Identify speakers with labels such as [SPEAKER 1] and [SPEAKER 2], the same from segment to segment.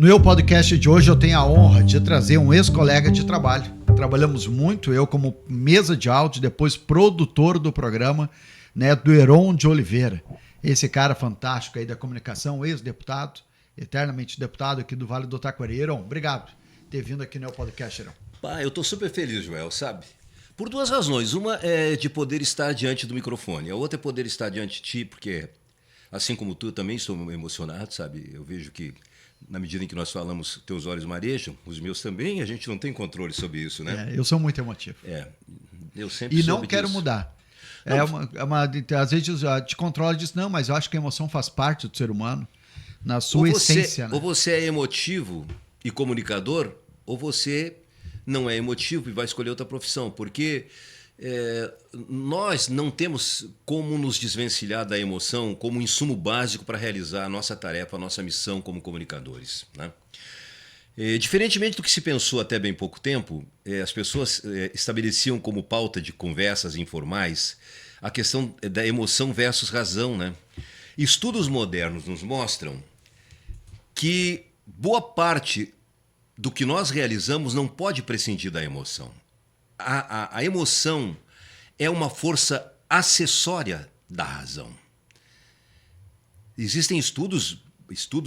[SPEAKER 1] No meu podcast de hoje eu tenho a honra de trazer um ex-colega de trabalho. Trabalhamos muito, eu como mesa de áudio, depois produtor do programa, né, do Heron de Oliveira. Esse cara fantástico aí da comunicação, ex-deputado, eternamente deputado aqui do Vale do Taquari. Heron, obrigado por ter vindo aqui no meu podcast, Heron.
[SPEAKER 2] Eu estou super feliz, Joel, sabe? Por duas razões. Uma é de poder estar diante do microfone. A outra é poder estar diante de ti, porque, assim como tu, também estou emocionado, sabe? Eu vejo que, na medida em que nós falamos, teus olhos marejam, os meus também, a gente não tem controle sobre isso, né?
[SPEAKER 1] Eu sou muito emotivo.
[SPEAKER 2] Eu sempre
[SPEAKER 1] E não quero mudar. Às vezes te controla e diz, não, mas eu acho que a emoção faz parte do ser humano, na sua essência. Né?
[SPEAKER 2] Ou você é emotivo e comunicador, ou você não é emotivo e vai escolher outra profissão, porque nós não temos como nos desvencilhar da emoção como insumo básico para realizar a nossa tarefa, a nossa missão como comunicadores, né? Diferentemente do que se pensou até bem pouco tempo, as pessoas estabeleciam como pauta de conversas informais a questão da emoção versus razão, né? Estudos modernos nos mostram que boa parte do que nós realizamos não pode prescindir da emoção. A emoção é uma força acessória da razão. Existem estudos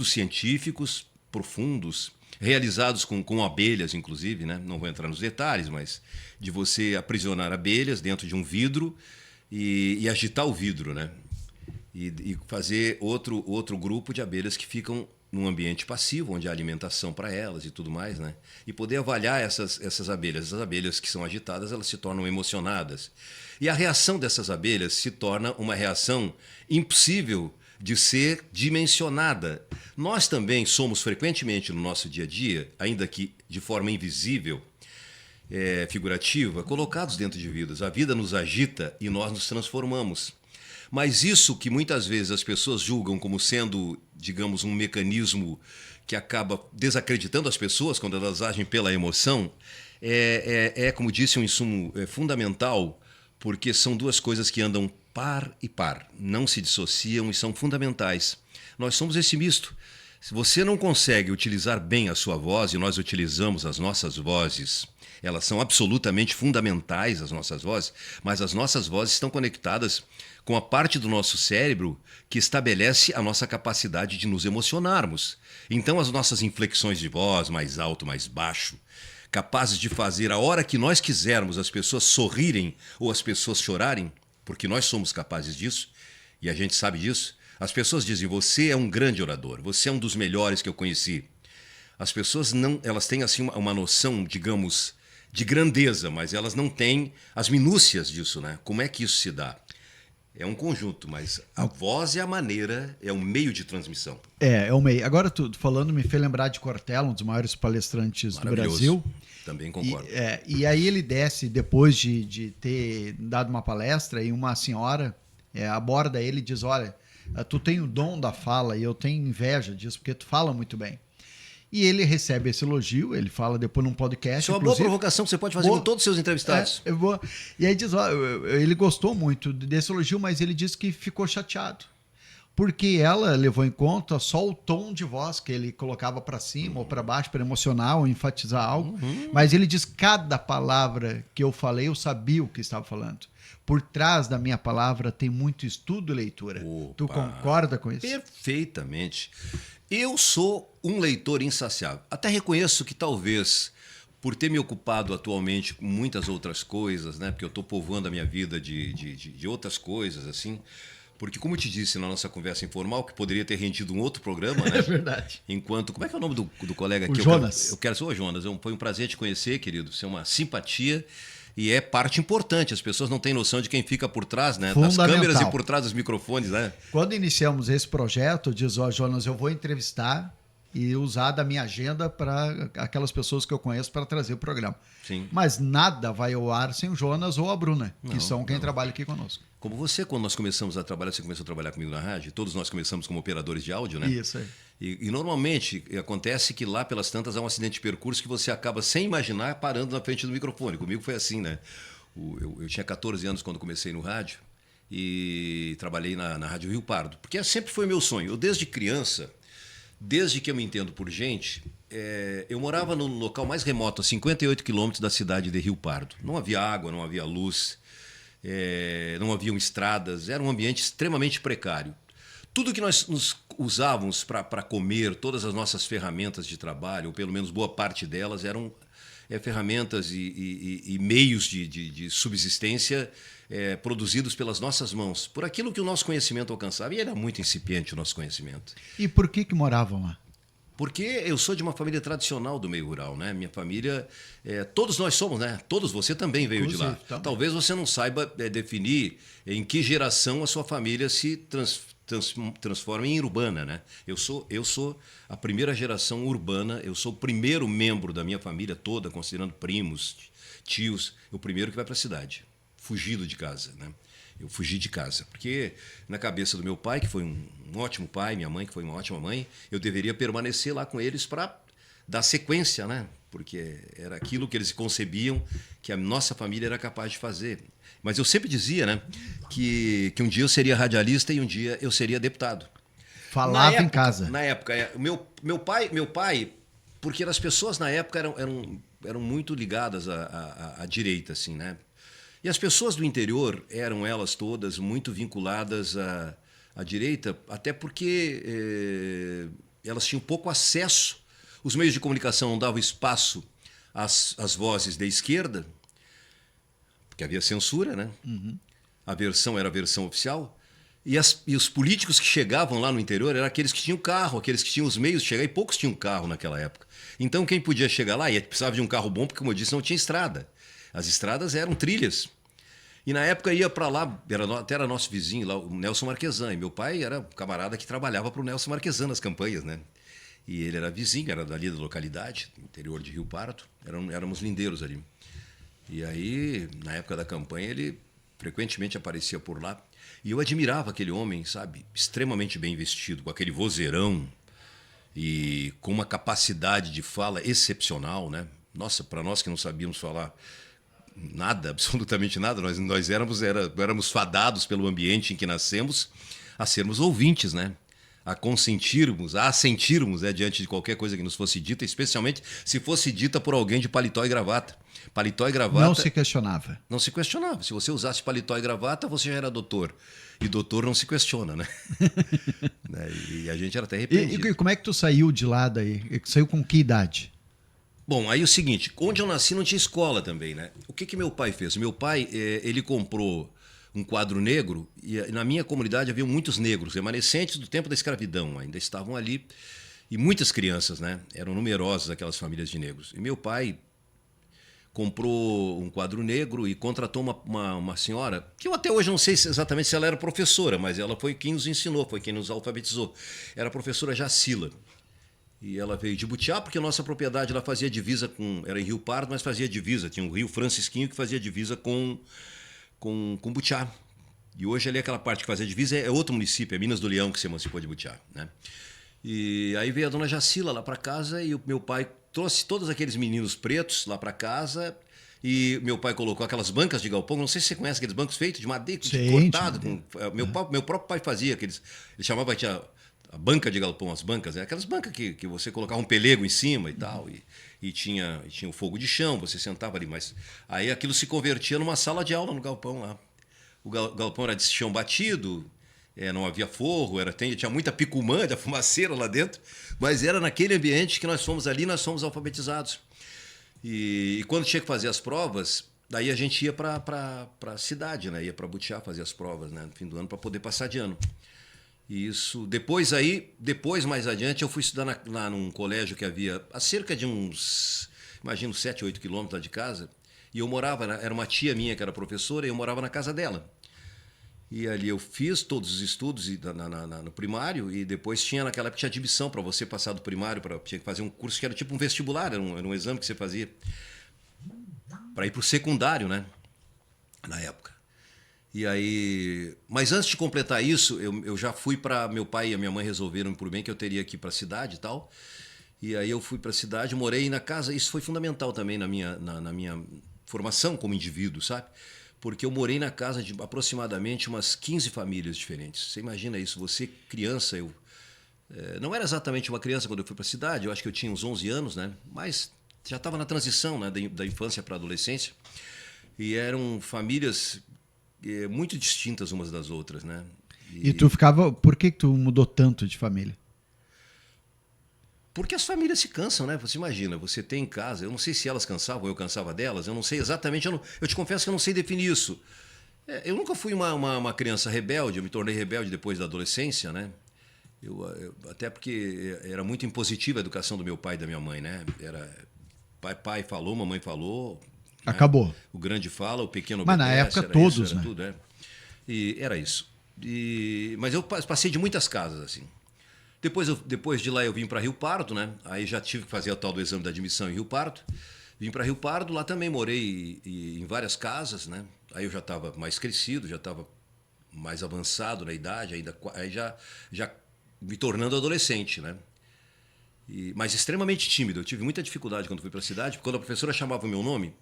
[SPEAKER 2] científicos profundos, realizados com abelhas, inclusive, né? Não vou entrar nos detalhes, mas de você aprisionar abelhas dentro de um vidro e agitar o vidro, né? E fazer outro grupo de abelhas que ficam num ambiente passivo, onde há alimentação para elas e tudo mais, né? E poder avaliar essas abelhas. Essas abelhas que são agitadas, elas se tornam emocionadas. E a reação dessas abelhas se torna uma reação impossível de ser dimensionada. Nós também somos frequentemente no nosso dia a dia, ainda que de forma invisível, figurativa, colocados dentro de vidas. A vida nos agita e nós nos transformamos. Mas isso que muitas vezes as pessoas julgam como sendo, digamos, um mecanismo que acaba desacreditando as pessoas quando elas agem pela emoção, como disse, um insumo fundamental, porque são duas coisas que andam par e par, não se dissociam e são fundamentais. Nós somos esse misto. Se você não consegue utilizar bem a sua voz, e nós utilizamos as nossas vozes, elas são absolutamente fundamentais, as nossas vozes, mas as nossas vozes estão conectadas com a parte do nosso cérebro que estabelece a nossa capacidade de nos emocionarmos. Então, as nossas inflexões de voz, mais alto, mais baixo, capazes de fazer a hora que nós quisermos as pessoas sorrirem ou as pessoas chorarem, porque nós somos capazes disso, e a gente sabe disso. As pessoas dizem, você é um grande orador, você é um dos melhores que eu conheci. As pessoas não, elas têm assim uma noção, digamos, de grandeza, mas elas não têm as minúcias disso, né? Como é que isso se dá? É um conjunto, mas a voz é a maneira, é um meio de transmissão.
[SPEAKER 1] É um meio. Agora, tu falando, me fez lembrar de Cortella, um dos maiores palestrantes do Brasil.
[SPEAKER 2] Também concordo.
[SPEAKER 1] E aí ele desce, depois de ter dado uma palestra, e uma senhora aborda ele e diz, olha, tu tem o dom da fala e eu tenho inveja disso, porque tu fala muito bem. E ele recebe esse elogio, ele fala depois num podcast.
[SPEAKER 2] Isso é uma boa provocação que você pode fazer com todos os seus entrevistados.
[SPEAKER 1] E aí diz, ele gostou muito desse elogio, mas ele disse que ficou chateado. Porque ela levou em conta só o tom de voz que ele colocava para cima ou para baixo, para emocionar ou enfatizar algo. Mas ele diz, cada palavra que eu falei, eu sabia o que estava falando. Por trás da minha palavra tem muito estudo e leitura.
[SPEAKER 2] Opa,
[SPEAKER 1] tu concorda com isso?
[SPEAKER 2] Perfeitamente. Eu sou um leitor insaciável. Até reconheço que talvez, por ter me ocupado atualmente com muitas outras coisas, né, porque eu estou povoando a minha vida de outras coisas, assim, porque, como eu te disse na nossa conversa informal, que poderia ter rendido um outro programa, né?
[SPEAKER 1] É verdade.
[SPEAKER 2] Como é que é o nome do colega aqui?
[SPEAKER 1] Jonas.
[SPEAKER 2] Ô, Jonas, foi um prazer te conhecer, querido. Você é uma simpatia. E é parte importante, as pessoas não têm noção de quem fica por trás, né? Das câmeras e por trás dos microfones, né?
[SPEAKER 1] Quando iniciamos esse projeto, diz, Jonas, eu vou entrevistar e usar da minha agenda para aquelas pessoas que eu conheço para trazer o programa.
[SPEAKER 2] Sim.
[SPEAKER 1] Mas nada vai ao ar sem o Jonas ou a Bruna, que são quem trabalha aqui conosco.
[SPEAKER 2] Como você, quando nós começamos a trabalhar, você começou a trabalhar comigo na rádio, todos nós começamos como operadores de áudio, né?
[SPEAKER 1] Isso aí.
[SPEAKER 2] E normalmente acontece que lá pelas tantas há um acidente de percurso que você acaba sem imaginar parando na frente do microfone. Comigo foi assim, né? Eu tinha 14 anos quando comecei no rádio e trabalhei na Rádio Rio Pardo, porque sempre foi meu sonho. Eu desde criança desde que eu me entendo por gente, eu morava no local mais remoto, a 58 quilômetros da cidade de Rio Pardo. Não havia água, não havia luz, não haviam estradas, era um ambiente extremamente precário. Tudo que nós nos usávamos para comer, todas as nossas ferramentas de trabalho, ou pelo menos boa parte delas, eram ferramentas e meios de subsistência produzidos pelas nossas mãos, por aquilo que o nosso conhecimento alcançava. E era muito incipiente o nosso conhecimento.
[SPEAKER 1] E por que moravam lá?
[SPEAKER 2] Porque eu sou de uma família tradicional do meio rural, né? Minha família, todos nós somos, né? Todos, você também veio de lá.
[SPEAKER 1] Também.
[SPEAKER 2] Talvez você não saiba definir em que geração a sua família se transforma em urbana, né? Eu sou a primeira geração urbana, eu sou o primeiro membro da minha família toda, considerando primos, tios, o primeiro que vai para a cidade, fugido de casa, né? Eu fugi de casa, porque na cabeça do meu pai, que foi um ótimo pai, minha mãe, que foi uma ótima mãe, eu deveria permanecer lá com eles para dar sequência, né? Porque era aquilo que eles concebiam que a nossa família era capaz de fazer. Mas eu sempre dizia, né, que um dia eu seria radialista e um dia eu seria deputado.
[SPEAKER 1] Falava em casa.
[SPEAKER 2] Na época, meu pai, porque as pessoas na época eram muito ligadas à direita, assim, né? E as pessoas do interior eram elas todas muito vinculadas à direita, até porque elas tinham pouco acesso. Os meios de comunicação não davam espaço às vozes da esquerda, porque havia censura, né?
[SPEAKER 1] Uhum.
[SPEAKER 2] A versão era a versão oficial. E os políticos que chegavam lá no interior eram aqueles que tinham carro, aqueles que tinham os meios de chegar, e poucos tinham carro naquela época. Então quem podia chegar lá, e precisava de um carro bom, porque, como eu disse, não tinha estrada. As estradas eram trilhas. E na época ia para lá, até era nosso vizinho lá, o Nelson Marquesan. E meu pai era um camarada que trabalhava para o Nelson Marquesan nas campanhas, né? E ele era vizinho, era dali da localidade, interior de Rio Pardo. Éramos lindeiros ali. E aí, na época da campanha, ele frequentemente aparecia por lá. E eu admirava aquele homem, sabe? Extremamente bem vestido, com aquele vozeirão e com uma capacidade de fala excepcional, né? Nossa, para nós que não sabíamos falar nada, absolutamente nada, nós éramos fadados pelo ambiente em que nascemos a sermos ouvintes, né? A consentirmos, a assentirmos diante de qualquer coisa que nos fosse dita, especialmente se fosse dita por alguém de paletó e gravata. Paletó e gravata...
[SPEAKER 1] Não se questionava.
[SPEAKER 2] Não se questionava. Se você usasse paletó e gravata, você já era doutor. E doutor não se questiona, né? E a gente era até repreendido.
[SPEAKER 1] E como é que tu saiu de lá daí? Saiu com que idade?
[SPEAKER 2] Bom, aí é o seguinte, onde eu nasci não tinha escola também, né? O que meu pai fez? Meu pai, ele comprou um quadro negro, e na minha comunidade havia muitos negros, remanescentes do tempo da escravidão, ainda estavam ali, e muitas crianças, né? Eram numerosas aquelas famílias de negros. E meu pai comprou um quadro negro e contratou uma senhora, que eu até hoje não sei exatamente se ela era professora, mas ela foi quem nos ensinou, foi quem nos alfabetizou. Era a professora Jacila. E ela veio de Butiá, porque a nossa propriedade lá fazia divisa era em Rio Pardo, mas fazia divisa. Tinha o Rio Francisquinho que fazia divisa com Butiá. E hoje ali aquela parte que fazia divisa é outro município, é Minas do Leão, que se emancipou de Butiá, né? E aí veio a dona Jacila lá para casa e o meu pai trouxe todos aqueles meninos pretos lá para casa e meu pai colocou aquelas bancas de galpão. Não sei se você conhece aqueles bancos feitos de madeira, cortado. Meu próprio pai fazia aqueles. Ele chamava, tinha a banca de galpão, as bancas, aquelas bancas que você colocava um pelego em cima e tal. E tinha o fogo de chão, você sentava ali. Mas aí aquilo se convertia numa sala de aula no galpão lá. O galpão era de chão batido. Não havia forro, tinha muita picumã, da fumaceira lá dentro, mas era naquele ambiente que nós fomos ali, nós fomos alfabetizados. E quando tinha que fazer as provas, daí a gente ia para a cidade, né? Ia para Butiá fazer as provas, né? No fim do ano, para poder passar de ano. E isso, depois mais adiante, eu fui estudar lá num colégio que havia a cerca de uns, imagino, 7, 8 quilômetros lá de casa, e eu morava, era uma tia minha que era professora, e eu morava na casa dela. E ali eu fiz todos os estudos no primário e depois naquela época tinha admissão para você passar do primário, tinha que fazer um curso que era tipo um vestibular, era um exame que você fazia para ir para o secundário, né? Na época. E aí, mas antes de completar isso, eu já fui para meu pai e a minha mãe resolveram por bem que eu teria que ir para a cidade e tal. E aí eu fui para a cidade, morei na casa, isso foi fundamental também na minha formação como indivíduo, sabe? Porque eu morei na casa de aproximadamente umas 15 famílias diferentes. Você imagina isso, você criança, Não era exatamente uma criança quando eu fui para a cidade, eu acho que eu tinha uns 11 anos, né? Mas já estava na transição, né? Da infância para a adolescência. E eram famílias muito distintas umas das outras, né?
[SPEAKER 1] E tu ficava... Por que tu mudou tanto de família?
[SPEAKER 2] Porque as famílias se cansam, né? Você imagina, você tem em casa, eu não sei se elas cansavam ou eu cansava delas, eu não sei exatamente, eu te confesso que eu não sei definir isso. Eu nunca fui uma criança rebelde, eu me tornei rebelde depois da adolescência, né? Até porque era muito impositiva a educação do meu pai e da minha mãe, né? Era pai falou, mamãe falou.
[SPEAKER 1] Acabou.
[SPEAKER 2] Né? O grande fala, o pequeno
[SPEAKER 1] obedece. Mas na época todos,
[SPEAKER 2] isso, era
[SPEAKER 1] né?
[SPEAKER 2] Tudo, né? E era isso. Mas eu passei de muitas casas, assim. Depois de lá eu vim para Rio Pardo, né? Aí já tive que fazer o tal do exame da admissão em Rio Pardo. Vim para Rio Pardo, lá também morei em várias casas, né? Aí eu já estava mais crescido, já estava mais avançado na idade, aí já me tornando adolescente, né? Mas extremamente tímido. Eu tive muita dificuldade quando fui para a cidade, quando a professora chamava o meu nome.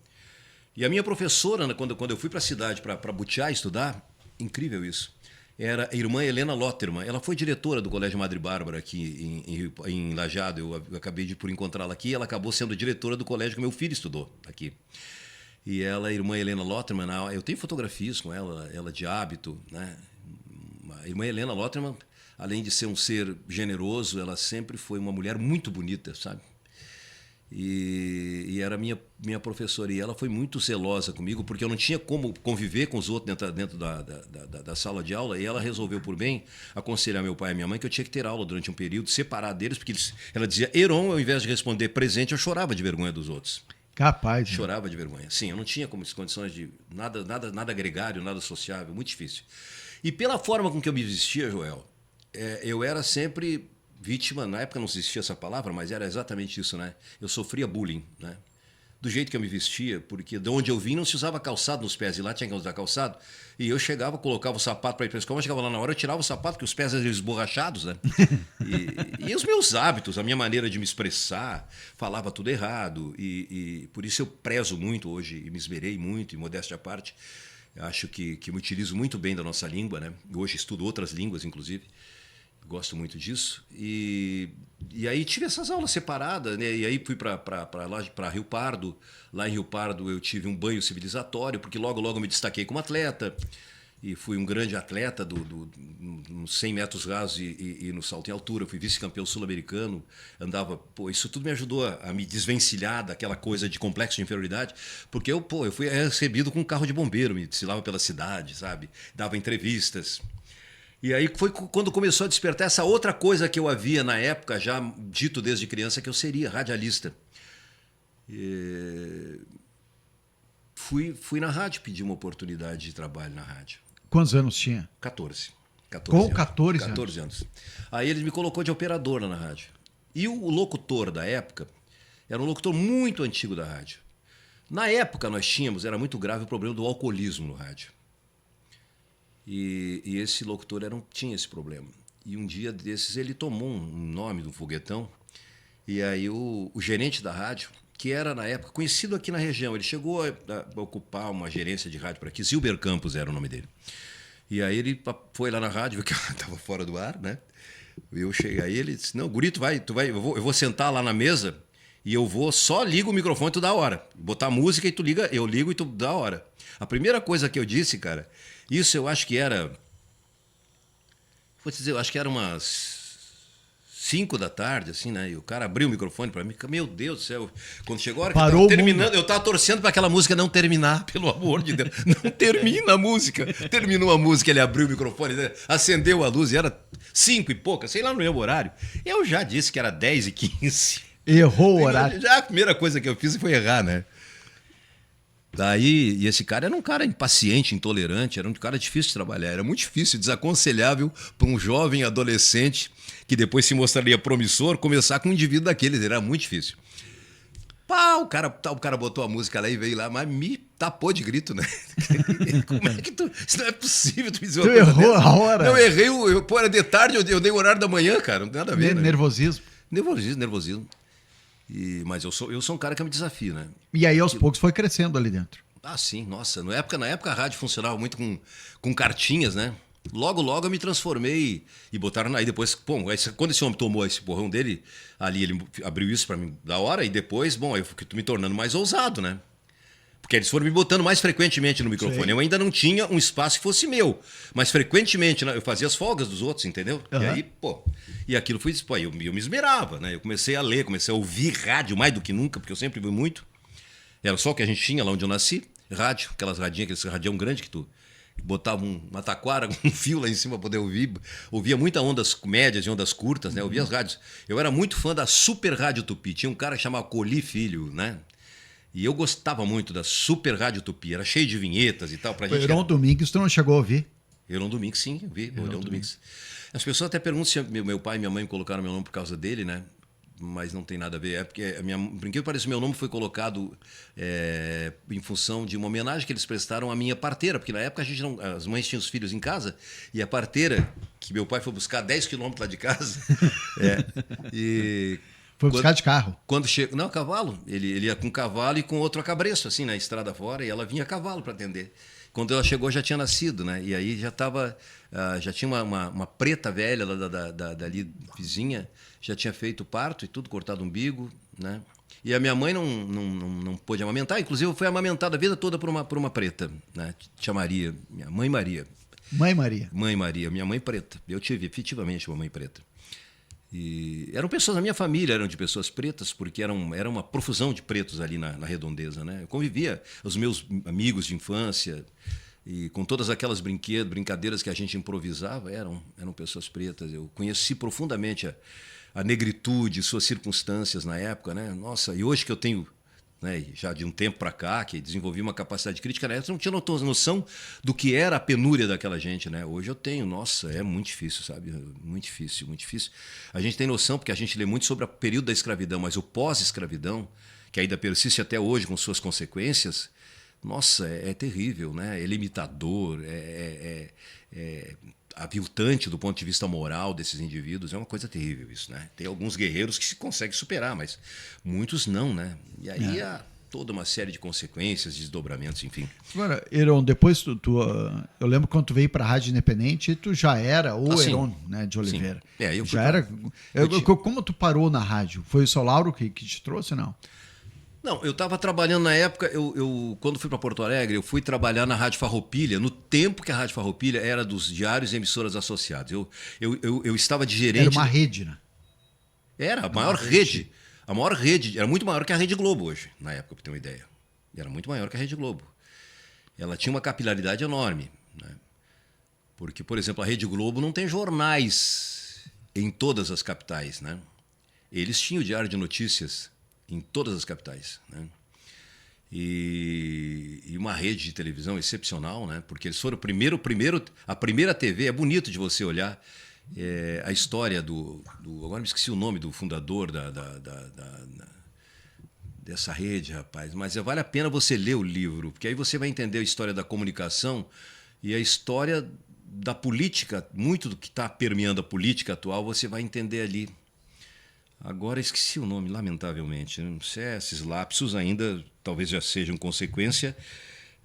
[SPEAKER 2] E a minha professora, né, quando eu fui para a cidade para Butiá estudar, incrível isso, era a irmã Helena Lotterman. Ela foi diretora do Colégio Madre Bárbara aqui em Lajeado. Eu acabei por encontrá-la aqui. Ela acabou sendo diretora do colégio que meu filho estudou aqui. E ela, a irmã Helena Lotterman, eu tenho fotografias com ela de hábito, né? A irmã Helena Lotterman, além de ser um ser generoso, ela sempre foi uma mulher muito bonita, sabe? E era minha professora. E ela foi muito zelosa comigo, porque eu não tinha como conviver com os outros dentro da sala de aula. E ela resolveu, por bem, aconselhar meu pai e minha mãe que eu tinha que ter aula durante um período, separar deles, porque ela dizia Heron, ao invés de responder presente, eu chorava de vergonha dos outros.
[SPEAKER 1] Capaz. Né?
[SPEAKER 2] Chorava de vergonha. Sim, eu não tinha condições de nada gregário, nada sociável, muito difícil. E pela forma com que eu me vestia, Joel, eu era sempre vítima. Na época não existia essa palavra, mas era exatamente isso, né? Eu sofria bullying, né? Do jeito que eu me vestia, porque de onde eu vim não se usava calçado nos pés, e lá tinha que usar calçado. E eu chegava, colocava o sapato para ir para a escola, chegava lá na hora, eu tirava o sapato, porque os pés eram esborrachados, né? E os meus hábitos, a minha maneira de me expressar, falava tudo errado. E por isso eu prezo muito hoje, e me esmerei muito, e modéstia à parte, acho que me utilizo muito bem da nossa língua, né? Hoje estudo outras línguas, inclusive. Gosto muito disso. E aí tive essas aulas separadas, né? E aí fui para Rio Pardo. Lá em Rio Pardo eu tive um banho civilizatório, porque logo me destaquei como atleta. E fui um grande atleta nos 100 metros rasos e no salto em altura. Fui vice-campeão sul-americano. Andava... isso tudo me ajudou a me desvencilhar daquela coisa de complexo de inferioridade. Porque eu fui recebido com um carro de bombeiro. Me desfilava pela cidade, sabe? Dava entrevistas. E aí foi quando começou a despertar essa outra coisa que eu havia na época, já dito desde criança, que eu seria radialista. Fui na rádio pedir uma oportunidade de trabalho na rádio.
[SPEAKER 1] Quantos anos tinha?
[SPEAKER 2] 14.
[SPEAKER 1] Com 14
[SPEAKER 2] anos. Aí ele me colocou de operador lá na rádio. E o locutor da época era um locutor muito antigo da rádio. Na época era muito grave o problema do alcoolismo no rádio. E esse locutor tinha esse problema. E um dia desses ele tomou um nome do foguetão. E aí o gerente da rádio, que era na época conhecido aqui na região, ele chegou a ocupar uma gerência de rádio por aqui. Zilber Campos era o nome dele. E aí ele foi lá na rádio, viu que eu estava fora do ar, né? Eu cheguei aí, ele disse, não, guri, tu vai, eu vou sentar lá na mesa e eu só ligo o microfone e tu dá a hora. Botar música e tu liga, eu ligo e tu dá a hora. A primeira coisa que eu disse, cara, isso eu acho que era... Vou te dizer, eu acho que era umas 5 da tarde, assim, né? E o cara abriu o microfone para mim. Meu Deus do céu. Quando chegou a hora que
[SPEAKER 1] Parou
[SPEAKER 2] tava terminando, eu tava torcendo para aquela música não terminar, pelo amor de Deus. Não termina a música. Terminou a música, ele abriu o microfone, acendeu a luz e era 5 e pouca, sei lá no meu horário. Eu já disse que era 10h15.
[SPEAKER 1] Errou o horário.
[SPEAKER 2] Já a primeira coisa que eu fiz foi errar, né? Daí, e esse cara era um cara impaciente, intolerante, era um cara difícil de trabalhar, era muito difícil, desaconselhável para um jovem adolescente que depois se mostraria promissor, começar com um indivíduo daqueles, era muito difícil. Pá, o cara botou a música lá e veio lá, mas me tapou de grito, né? Como é que isso não é possível, tu me dizer uma coisa
[SPEAKER 1] errou
[SPEAKER 2] dessa?
[SPEAKER 1] a hora.
[SPEAKER 2] Não, eu errei, era de tarde, eu dei o horário da manhã, cara, não tem nada a ver, né?
[SPEAKER 1] Nervosismo.
[SPEAKER 2] Nervosismo. Mas eu sou um cara que me desafio, né?
[SPEAKER 1] E aí, aos poucos, foi crescendo ali dentro.
[SPEAKER 2] Ah, sim, nossa. Na época a rádio funcionava muito com cartinhas, né? Logo, logo eu me transformei e botaram aí depois, bom, quando esse homem tomou esse porrão dele, ali ele abriu isso para mim da hora e depois, bom, eu fui me tornando mais ousado, né? Porque eles foram me botando mais frequentemente no microfone.
[SPEAKER 1] Sim.
[SPEAKER 2] Eu ainda não tinha um espaço que fosse meu, mas frequentemente, né, eu fazia as folgas dos outros, entendeu?
[SPEAKER 1] Uhum.
[SPEAKER 2] E aí, pô, e aquilo foi, pô, eu me esmerava, né? Eu comecei a ler, comecei a ouvir rádio mais do que nunca, porque eu sempre vi muito. Era só o que a gente tinha lá onde eu nasci, rádio, aquelas radinhas, aquele radião grande que tu botava uma taquara com um fio lá em cima para poder ouvir. Ouvia muita ondas médias e ondas curtas, né? Ouvia as rádios. Eu era muito fã da Super Rádio Tupi. Tinha um cara chamado Coli Filho, né? E eu gostava muito da Super Rádio Tupi. Era cheio de vinhetas e tal. Pra
[SPEAKER 1] O
[SPEAKER 2] gente.
[SPEAKER 1] Heron Domingues, tu não chegou a ouvir?
[SPEAKER 2] Heron Domingues, sim, eu vi. Heron Domingues. As pessoas até perguntam se meu pai e minha mãe colocaram meu nome por causa dele, né? Mas não tem nada a ver. É porque, por incrível que pareça, meu nome foi colocado em função de uma homenagem que eles prestaram à minha parteira, porque na época as mães tinham os filhos em casa e a parteira, que meu pai foi buscar 10 quilômetros lá de casa, e
[SPEAKER 1] Foi buscar de carro.
[SPEAKER 2] quando chega, não, cavalo. Ele ia com cavalo e com outro a cabresto, assim, na estrada fora, e ela vinha a cavalo para atender. Quando ela chegou, já tinha nascido, né? E aí já tinha uma preta velha dali, vizinha, já tinha feito parto e tudo, cortado o umbigo, né? E a minha mãe não pôde amamentar, inclusive foi amamentada a vida toda por uma preta, né? Tia Maria, minha mãe Maria.
[SPEAKER 1] Mãe Maria.
[SPEAKER 2] Mãe Maria, minha mãe preta. Eu tive efetivamente uma mãe preta. E eram pessoas, a minha família eram de pessoas pretas, porque era uma profusão de pretos ali na redondeza, né? Eu convivia, os meus amigos de infância, e com todas aquelas brincadeiras que a gente improvisava, eram pessoas pretas. Eu conheci profundamente a negritude, suas circunstâncias na época, né? Nossa, e hoje que eu tenho, né, já de um tempo para cá, que desenvolvi uma capacidade crítica, né, eu não tinha noção do que era a penúria daquela gente, né? Hoje eu tenho, nossa, é muito difícil, sabe? Muito difícil, muito difícil. A gente tem noção, porque a gente lê muito sobre o período da escravidão, mas o pós-escravidão, que ainda persiste até hoje com suas consequências, nossa, é terrível, né? É limitador, é aviltante do ponto de vista moral desses indivíduos. É uma coisa terrível isso, né? Tem alguns guerreiros que se conseguem superar, mas muitos não, né? E aí há toda uma série de consequências, desdobramentos, enfim.
[SPEAKER 1] Agora, Heron, depois eu lembro quando tu veio para a Rádio Independente, tu já era o Heron, né, de Oliveira.
[SPEAKER 2] Sim. Eu
[SPEAKER 1] já era. Como tu parou na rádio? Foi o seu Lauro que te trouxe, não?
[SPEAKER 2] Não, eu estava trabalhando na época, quando fui para Porto Alegre, eu fui trabalhar na Rádio Farroupilha, no tempo que a Rádio Farroupilha era dos diários e emissoras associadas. Eu estava de gerente...
[SPEAKER 1] Era uma rede, né?
[SPEAKER 2] Era a maior rede. A maior rede, era muito maior que a Rede Globo hoje, na época, para ter uma ideia. Era muito maior que a Rede Globo. Ela tinha uma capilaridade enorme, né? Porque, por exemplo, a Rede Globo não tem jornais em todas as capitais, né? Eles tinham o Diário de Notícias em todas as capitais, né? E uma rede de televisão excepcional, né? Porque eles foram a primeira TV. É bonito de você olhar a história agora me esqueci o nome do fundador dessa rede, rapaz. Mas vale a pena você ler o livro, porque aí você vai entender a história da comunicação e a história da política. Muito do que está permeando a política atual você vai entender ali. Agora esqueci o nome, lamentavelmente. Não sei, esses lapsos ainda talvez já sejam consequência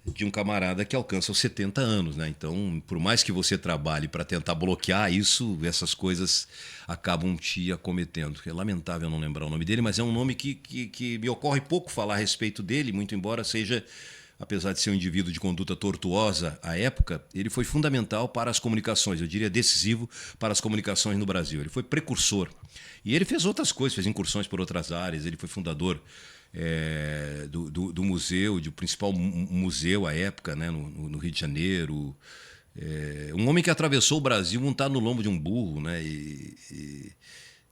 [SPEAKER 2] de um camarada que alcança os 70 anos, né? Então, por mais que você trabalhe para tentar bloquear isso, essas coisas acabam te acometendo. É lamentável não lembrar o nome dele, mas é um nome que me ocorre pouco falar a respeito dele, muito embora seja, apesar de ser um indivíduo de conduta tortuosa à época, ele foi fundamental para as comunicações, eu diria decisivo para as comunicações no Brasil. Ele foi precursor. E ele fez outras coisas, fez incursões por outras áreas, ele foi fundador do museu, do principal museu à época, né, no Rio de Janeiro. Um homem que atravessou o Brasil montado no lombo de um burro, né, e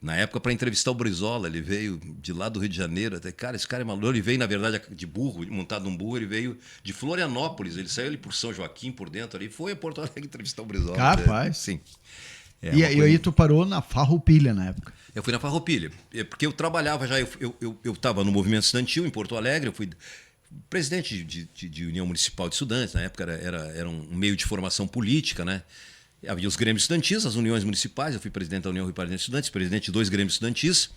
[SPEAKER 2] na época, para entrevistar o Brizola, ele veio de lá do Rio de Janeiro. Até, cara, esse cara é maluco. Ele veio, na verdade, de burro, montado num burro. Ele veio de Florianópolis. Ele saiu ali por São Joaquim, por dentro ali. Foi a Porto Alegre entrevistar o Brizola.
[SPEAKER 1] Capaz.
[SPEAKER 2] Sim.
[SPEAKER 1] E aí tu parou na Farroupilha na época?
[SPEAKER 2] Eu fui na Farroupilha. Porque eu trabalhava já. Eu estava no movimento estudantil em Porto Alegre. Eu fui presidente de União Municipal de Estudantes. Na época era um meio de formação política, né? Havia os grêmios estudantis, as uniões municipais. Eu fui presidente da União Rio Paranaense de Estudantes, presidente de 2 grêmios estudantis.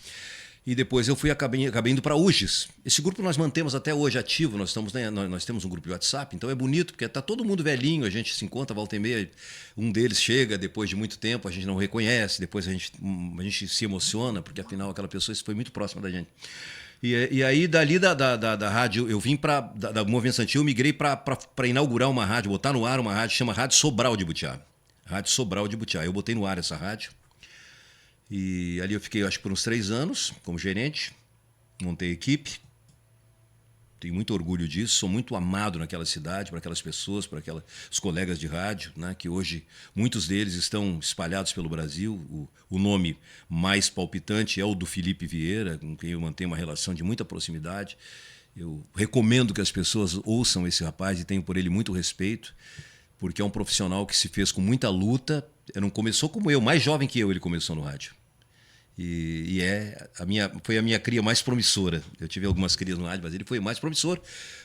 [SPEAKER 2] E depois eu acabei indo para a UGES. Esse grupo nós mantemos até hoje ativo, nós temos um grupo de WhatsApp, então é bonito, porque está todo mundo velhinho, a gente se encontra, volta e meia, um deles chega depois de muito tempo, a gente não reconhece, depois a gente se emociona, porque afinal aquela pessoa foi muito próxima da gente. E aí, dali da rádio, eu vim da Movimento Estudantil, eu migrei para inaugurar uma rádio, botar no ar uma rádio, chama Rádio Sobral de Butiá. Rádio Sobral de Butiá. Eu botei no ar essa rádio. E ali eu fiquei, acho que por uns 3 anos, como gerente. Montei equipe. Tenho muito orgulho disso. Sou muito amado naquela cidade, para aquelas pessoas, para os colegas de rádio, né, que hoje muitos deles estão espalhados pelo Brasil. O nome mais palpitante é o do Felipe Vieira, com quem eu mantenho uma relação de muita proximidade. Eu recomendo que as pessoas ouçam esse rapaz e tenham por ele muito respeito, porque é um profissional que se fez com muita luta. Ele não começou como eu, mais jovem que eu, ele começou no rádio. E foi a minha cria mais promissora. Eu tive algumas crias no rádio, mas ele foi o mais promissor,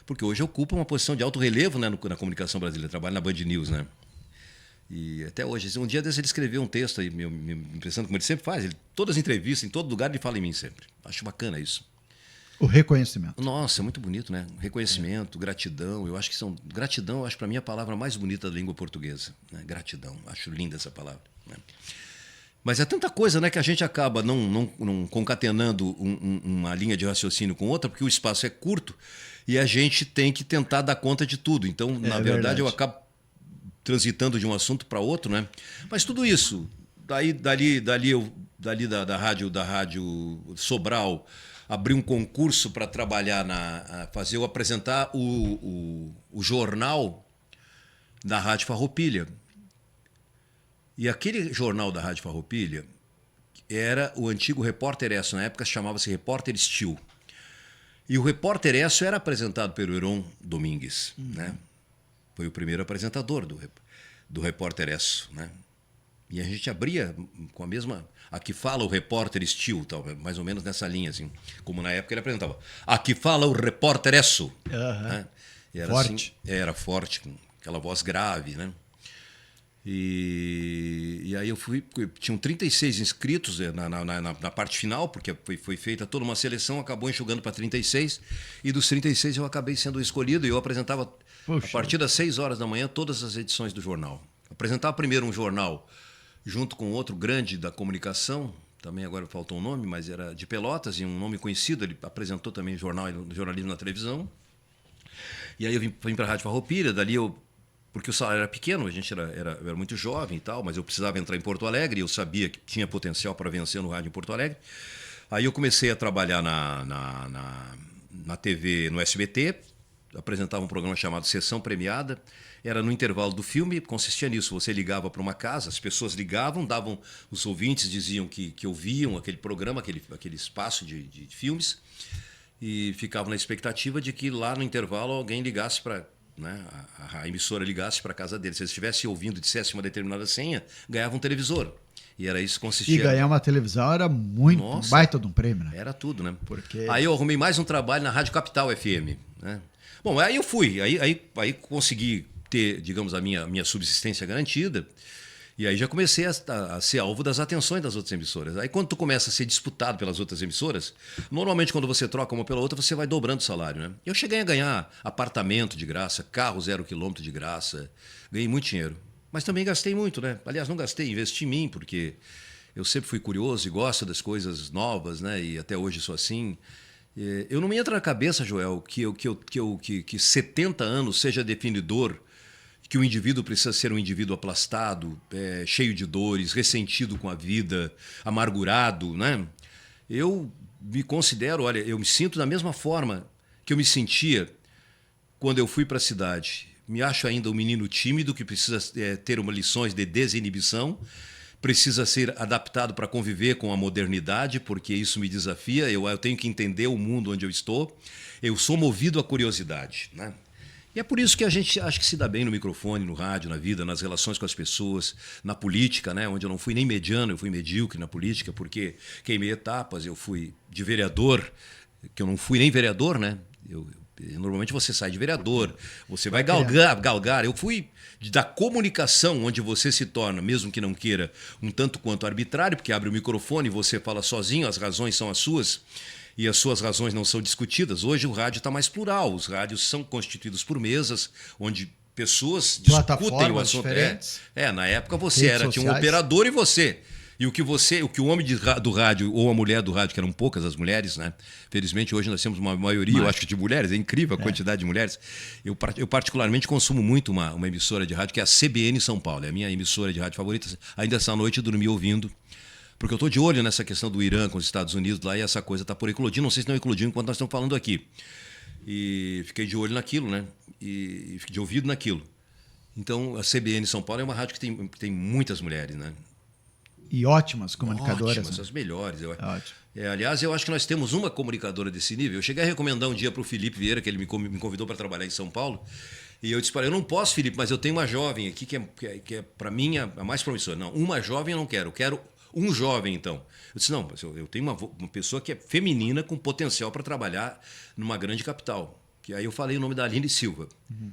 [SPEAKER 2] porque hoje ocupa uma posição de alto relevo, né, na comunicação brasileira. Trabalha na Band News, né? E até hoje, um dia desse ele escreveu um texto aí, me impressionando como ele sempre faz. Todas as entrevistas, em todo lugar, ele fala em mim sempre. Acho bacana isso.
[SPEAKER 1] O reconhecimento.
[SPEAKER 2] Nossa, é muito bonito, né? Reconhecimento, gratidão. Eu acho que gratidão, eu acho para mim a palavra mais bonita da língua portuguesa, né? Gratidão. Acho linda essa palavra, né? Mas é tanta coisa, né, que a gente acaba não concatenando uma linha de raciocínio com outra, porque o espaço é curto e a gente tem que tentar dar conta de tudo. Então, na verdade, eu acabo transitando de um assunto para outro, né? Mas tudo isso, dali da rádio Sobral, abri um concurso para trabalhar fazer eu apresentar o jornal da Rádio Farroupilha. E aquele jornal da Rádio Farroupilha era o antigo Repórter Esso, na época chamava-se Repórter Steel. E o Repórter Esso era apresentado pelo Heron Domingues, né? Foi o primeiro apresentador do Repórter Esso, né? E a gente abria com a mesma... Aqui fala o Repórter Steel, tal, mais ou menos nessa linha, assim. Como na época ele apresentava. Aqui fala o Repórter Esso. Né? Era forte. Assim, era forte, com aquela voz grave, né? E aí eu tinham 36 inscritos na parte final, porque foi feita toda uma seleção, acabou enxugando para 36, e dos 36 eu acabei sendo escolhido, e eu apresentava a partir das 6 horas da manhã todas as edições do jornal. Apresentava primeiro um jornal junto com outro grande da comunicação, também agora faltou um nome, mas era de Pelotas, e um nome conhecido, ele apresentou também jornalismo na televisão. E aí eu vim para a Rádio Farroupilha, dali porque o salário era pequeno, a gente era muito jovem e tal, mas eu precisava entrar em Porto Alegre, eu sabia que tinha potencial para vencer no rádio em Porto Alegre. Aí eu comecei a trabalhar na TV, no SBT, apresentava um programa chamado Sessão Premiada, era no intervalo do filme, consistia nisso, você ligava para uma casa, as pessoas ligavam, os ouvintes diziam que ouviam aquele programa, aquele espaço de filmes, e ficavam na expectativa de que lá no intervalo alguém ligasse para... Né, a emissora ligasse para a casa dele. Se eles estivessem ouvindo e dissesse uma determinada senha, ganhava um televisor. E era isso que consistia.
[SPEAKER 1] E ganhar uma televisão era muito baita de um prêmio, né?
[SPEAKER 2] Era tudo, né?
[SPEAKER 1] Porque...
[SPEAKER 2] Aí eu arrumei mais um trabalho na Rádio Capital FM. Né? Bom, aí eu fui. Aí consegui ter, digamos, a minha subsistência garantida. E aí já comecei a ser alvo das atenções das outras emissoras. Aí quando tu começa a ser disputado pelas outras emissoras, normalmente quando você troca uma pela outra, você vai dobrando o salário, né? Eu cheguei a ganhar apartamento de graça, carro 0 quilômetro de graça, ganhei muito dinheiro. Mas também gastei muito, né? Aliás, não gastei, investi em mim, porque eu sempre fui curioso e gosto das coisas novas, né? E até hoje sou assim. Eu não me entra na cabeça, Joel, que 70 anos seja definidor, que o indivíduo precisa ser um indivíduo aplastado, cheio de dores, ressentido com a vida, amargurado, né? Eu me considero, olha, eu me sinto da mesma forma que eu me sentia quando eu fui para a cidade. Me acho ainda um menino tímido que precisa ter lições de desinibição, precisa ser adaptado para conviver com a modernidade, porque isso me desafia, eu tenho que entender o mundo onde eu estou. Eu sou movido à curiosidade, né? E é por isso que a gente acha que se dá bem no microfone, no rádio, na vida, nas relações com as pessoas, na política, né? Onde eu não fui nem mediano, eu fui medíocre na política, porque queimei etapas, eu fui de vereador, que eu não fui nem vereador, né? Eu Normalmente você sai de vereador, você vai galgar. Eu fui da comunicação, onde você se torna, mesmo que não queira, um tanto quanto arbitrário, porque abre o microfone e você fala sozinho, as razões são as suas e as suas razões não são discutidas. Hoje o rádio está mais plural, os rádios são constituídos por mesas, onde pessoas discutem o assunto. Na época você tinha um operador e você. E o que o homem do rádio ou a mulher do rádio, que eram poucas as mulheres, né? Felizmente hoje nós temos uma maioria, eu acho que de mulheres, é incrível a quantidade de mulheres. Eu particularmente consumo muito uma emissora de rádio que é a CBN São Paulo, é a minha emissora de rádio favorita. Ainda essa noite eu dormi ouvindo, porque eu estou de olho nessa questão do Irã com os Estados Unidos lá e essa coisa está por eclodir. Não sei se não eclodiu enquanto nós estamos falando aqui. E fiquei de olho naquilo, né? E de ouvido naquilo. Então a CBN São Paulo é uma rádio que tem muitas mulheres, né?
[SPEAKER 1] E ótimas comunicadoras.
[SPEAKER 2] Ótimas, as melhores.
[SPEAKER 1] Ótimo.
[SPEAKER 2] Aliás, eu acho que nós temos uma comunicadora desse nível. Eu cheguei a recomendar um dia para o Felipe Vieira, que ele me convidou para trabalhar em São Paulo. E eu disse para ele, eu não posso, Felipe, mas eu tenho uma jovem aqui que é para mim, a mais promissora. Não, uma jovem eu não quero. Eu quero um jovem, então. Eu disse, não, eu tenho uma pessoa que é feminina com potencial para trabalhar numa grande capital. E aí eu falei o nome da Aline Silva. Uhum.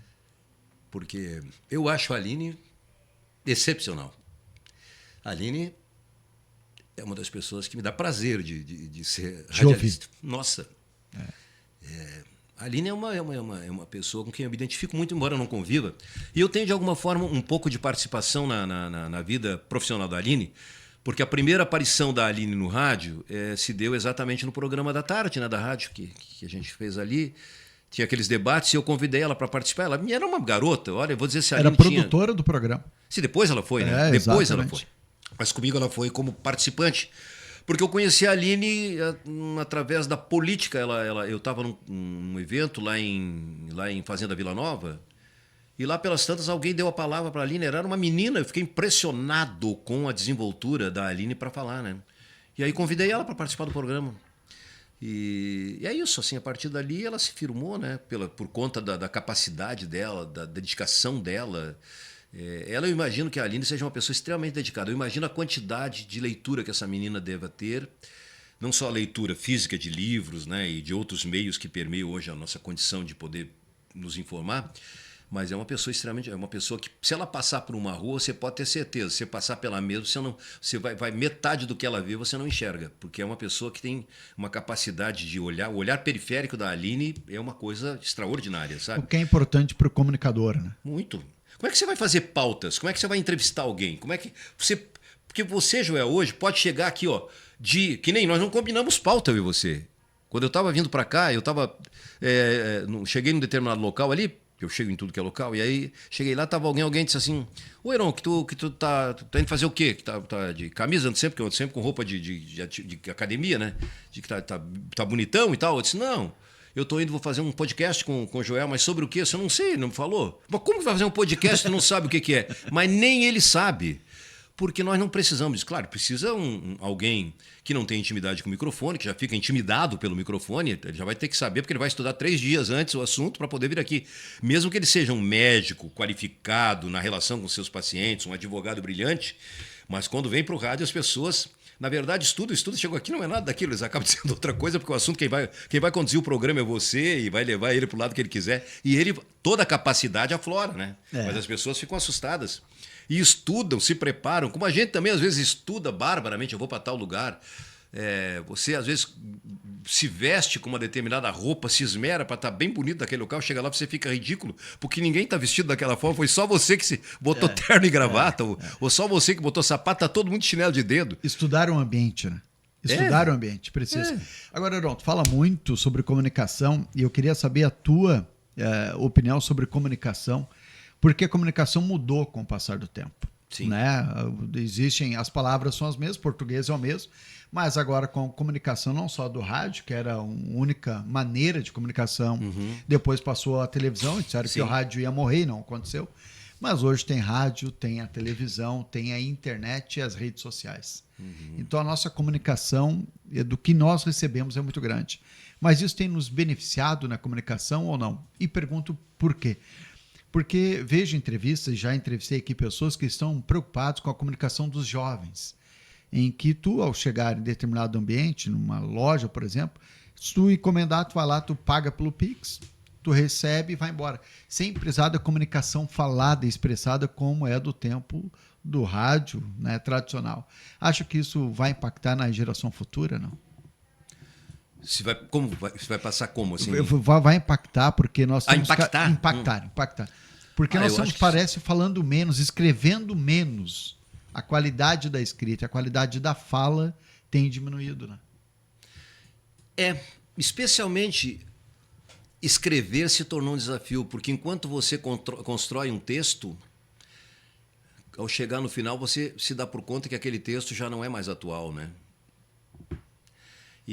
[SPEAKER 2] Porque eu acho a Aline excepcional. A Aline é uma das pessoas que me dá prazer de ser radialista. Nossa! A Aline é uma pessoa com quem eu me identifico muito, embora eu não conviva. E eu tenho, de alguma forma, um pouco de participação na vida profissional da Aline, porque a primeira aparição da Aline no rádio se deu exatamente no programa da tarde, né, da rádio, que a gente fez ali. Tinha aqueles debates e eu convidei ela para participar. Ela era uma garota, olha, eu vou dizer se a Aline
[SPEAKER 1] era produtora do programa.
[SPEAKER 2] Sim, depois ela foi, né? Depois
[SPEAKER 1] exatamente.
[SPEAKER 2] Ela foi. Mas comigo ela foi como participante, porque eu conheci a Aline através da política. Eu estava num evento lá em Fazenda Vila Nova, e lá pelas tantas alguém deu a palavra para a Aline. Ela era uma menina, eu fiquei impressionado com a desenvoltura da Aline para falar, né? E aí convidei ela para participar do programa. E é isso, assim, a partir dali ela se firmou, né? Por conta da capacidade dela, da dedicação dela. Eu imagino que a Aline seja uma pessoa extremamente dedicada. Eu imagino a quantidade de leitura que essa menina deva ter, não só a leitura física de livros, né, e de outros meios que permeiam hoje a nossa condição de poder nos informar, mas é uma pessoa que, se ela passar por uma rua, você pode ter certeza, se você passar pela mesma, você vai metade do que ela vê, você não enxerga, porque é uma pessoa que tem uma capacidade de olhar. O olhar periférico da Aline é uma coisa extraordinária, sabe?
[SPEAKER 1] O que é importante para o comunicador, né?
[SPEAKER 2] Muito. Como é que você vai fazer pautas? Como é que você vai entrevistar alguém? Como é que você... Porque você, Joel, hoje pode chegar aqui, ó, que nem nós não combinamos pauta, eu e você. Quando eu estava vindo para cá, cheguei num determinado local ali, eu chego em tudo que é local, e aí cheguei lá, tava alguém disse assim, ô Heron, que tu tá indo fazer o quê? Que tá de camisa, ando sempre com roupa de academia, né? De que tá bonitão e tal. Eu disse, não, eu tô indo, vou fazer um podcast com o Joel, mas sobre o quê? Você não sei, não me falou? Mas como que vai fazer um podcast e não sabe o que é? Mas nem ele sabe. Porque nós não precisamos disso. Claro, precisa alguém que não tem intimidade com o microfone, que já fica intimidado pelo microfone, ele já vai ter que saber, porque ele vai estudar 3 dias antes o assunto para poder vir aqui. Mesmo que ele seja um médico qualificado na relação com seus pacientes, um advogado brilhante, mas quando vem para o rádio as pessoas, na verdade, estudo chegou aqui, não é nada daquilo, eles acabam dizendo outra coisa, porque o assunto, quem vai conduzir o programa é você e vai levar ele para o lado que ele quiser. E ele, toda a capacidade aflora, né? Mas as pessoas ficam assustadas. E estudam, se preparam, como a gente também às vezes estuda barbaramente, eu vou para tal lugar. Você às vezes se veste com uma determinada roupa, se esmera para estar bem bonito daquele local, chega lá você fica ridículo, porque ninguém está vestido daquela forma, foi só você que se botou terno e gravata, ou só você que botou sapato, tá todo mundo de chinelo de dedo.
[SPEAKER 1] Estudar o ambiente, né? Estudar o ambiente, precisa. Agora, Heron, tu fala muito sobre comunicação e eu queria saber a tua opinião sobre comunicação. Porque a comunicação mudou com o passar do tempo.
[SPEAKER 2] Sim.
[SPEAKER 1] Né? As palavras são as mesmas, português é o mesmo, mas agora com a comunicação não só do rádio, que era a única maneira de comunicação, depois passou a televisão, e disseram que o rádio ia morrer e não aconteceu, mas hoje tem rádio, tem a televisão, tem a internet e as redes sociais. Então a nossa comunicação, do que nós recebemos, é muito grande. Mas isso tem nos beneficiado na comunicação ou não? E pergunto por quê? Porque vejo entrevistas, já entrevistei aqui pessoas que estão preocupadas com a comunicação dos jovens, em que tu, ao chegar em determinado ambiente, numa loja, por exemplo, se tu encomendar, tu vai lá, tu paga pelo Pix, tu recebe e vai embora. Sem precisar da comunicação falada e expressada como é do tempo do rádio, né, tradicional. Acho que isso vai impactar na geração futura, não?
[SPEAKER 2] Se vai passar como? Assim?
[SPEAKER 1] Vai impactar, porque nós temos
[SPEAKER 2] impactar?
[SPEAKER 1] Impactar. Porque nós estamos, parece, falando menos, escrevendo menos. A qualidade da escrita, a qualidade da fala tem diminuído, né?
[SPEAKER 2] Especialmente escrever se tornou um desafio, porque enquanto você constrói um texto, ao chegar no final você se dá por conta que aquele texto já não é mais atual, né?